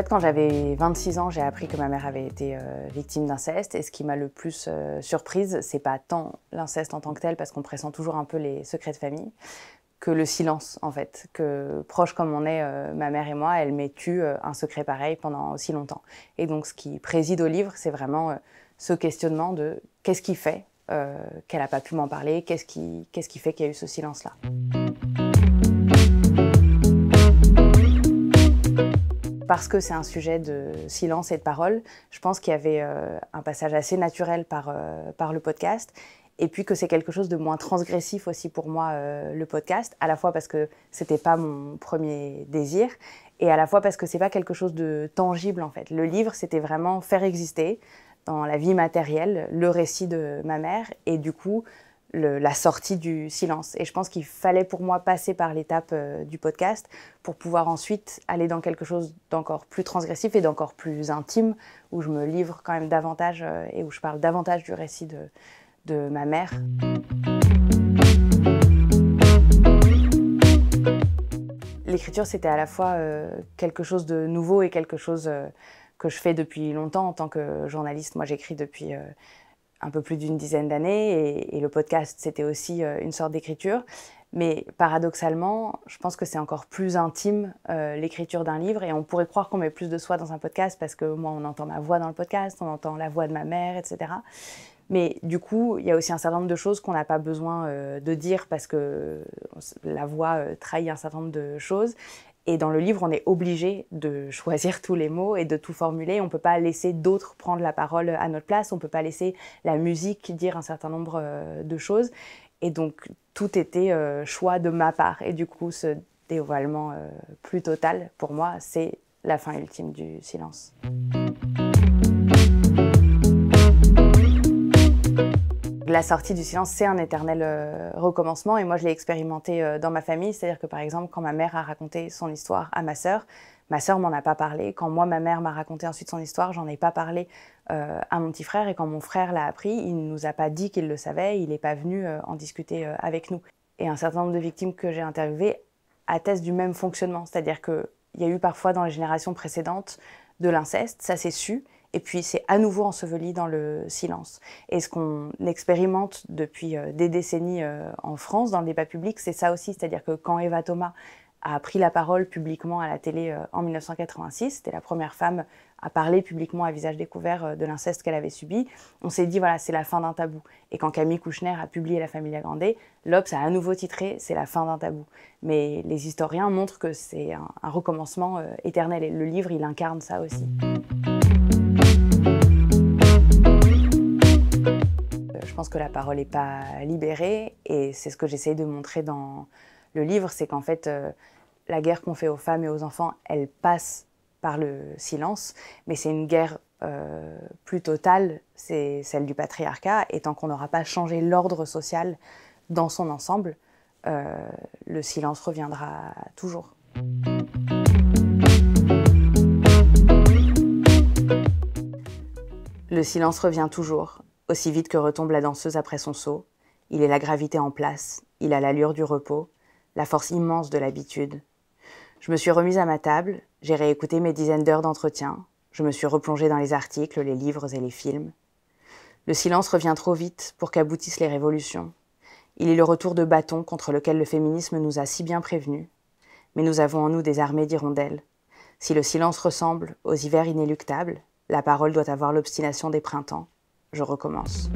fait, quand j'avais 26 ans, j'ai appris que ma mère avait été victime d'inceste. Et ce qui m'a le plus surprise, c'est pas tant l'inceste en tant que tel, parce qu'on pressent toujours un peu les secrets de famille, que le silence, en fait. Que proche comme on est, ma mère et moi, elle m'ait tu un secret pareil pendant aussi longtemps. Et donc, ce qui préside au livre, c'est vraiment ce questionnement de qu'est-ce qui fait qu'elle n'a pas pu m'en parler, qu'est-ce qui fait qu'il y a eu ce silence-là. Parce que c'est un sujet de silence et de parole, je pense qu'il y avait un passage assez naturel par le podcast, et puis que c'est quelque chose de moins transgressif aussi pour moi, le podcast, à la fois parce que c'était pas mon premier désir, et à la fois parce que c'est pas quelque chose de tangible en fait. Le livre, c'était vraiment faire exister dans la vie matérielle le récit de ma mère, et du coup la sortie du silence. Et je pense qu'il fallait pour moi passer par l'étape du podcast pour pouvoir ensuite aller dans quelque chose d'encore plus transgressif et d'encore plus intime, où je me livre quand même davantage et où je parle davantage du récit de ma mère. L'écriture, c'était à la fois quelque chose de nouveau et quelque chose que je fais depuis longtemps en tant que journaliste. Moi, j'écris depuis un peu plus d'une dizaine d'années, et le podcast, c'était aussi une sorte d'écriture. Mais paradoxalement, je pense que c'est encore plus intime, l'écriture d'un livre, et on pourrait croire qu'on met plus de soi dans un podcast, parce que moi, on entend ma voix dans le podcast, on entend la voix de ma mère, etc. Mais du coup, il y a aussi un certain nombre de choses qu'on n'a pas besoin de dire, parce que la voix trahit un certain nombre de choses. Et dans le livre, on est obligé de choisir tous les mots et de tout formuler. On ne peut pas laisser d'autres prendre la parole à notre place. On ne peut pas laisser la musique dire un certain nombre de choses. Et donc, tout était choix de ma part. Et du coup, ce dévoilement plus total, pour moi, c'est la fin ultime du silence. La sortie du silence, c'est un éternel recommencement, et moi je l'ai expérimenté dans ma famille, c'est-à-dire que par exemple quand ma mère a raconté son histoire à ma sœur m'en a pas parlé. Quand moi, ma mère m'a raconté ensuite son histoire, j'en ai pas parlé à mon petit frère, et quand mon frère l'a appris, il ne nous a pas dit qu'il le savait, il n'est pas venu en discuter avec nous. Et un certain nombre de victimes que j'ai interviewées attestent du même fonctionnement, c'est-à-dire qu'il y a eu parfois dans les générations précédentes de l'inceste, ça s'est su, et puis c'est à nouveau enseveli dans le silence. Et ce qu'on expérimente depuis des décennies en France, dans le débat public, c'est ça aussi. C'est-à-dire que quand Eva Thomas a pris la parole publiquement à la télé en 1986, c'était la première femme à parler publiquement à visage découvert de l'inceste qu'elle avait subi, on s'est dit voilà, c'est la fin d'un tabou. Et quand Camille Kouchner a publié La Familia Grande, l'Obs a à nouveau titré c'est la fin d'un tabou. Mais les historiens montrent que c'est un recommencement éternel, et le livre, il incarne ça aussi. Je pense que la parole n'est pas libérée, et c'est ce que j'essaye de montrer dans le livre, c'est qu'en fait, la guerre qu'on fait aux femmes et aux enfants, elle passe par le silence, mais c'est une guerre plus totale, c'est celle du patriarcat, et tant qu'on n'aura pas changé l'ordre social dans son ensemble, le silence reviendra toujours. Le silence revient toujours, aussi vite que retombe la danseuse après son saut. Il est la gravité en place, il a l'allure du repos, la force immense de l'habitude. Je me suis remise à ma table, j'ai réécouté mes dizaines d'heures d'entretien, je me suis replongée dans les articles, les livres et les films. Le silence revient trop vite pour qu'aboutissent les révolutions. Il est le retour de bâton contre lequel le féminisme nous a si bien prévenus. Mais nous avons en nous des armées d'hirondelles. Si le silence ressemble aux hivers inéluctables, la parole doit avoir l'obstination des printemps. Je recommence.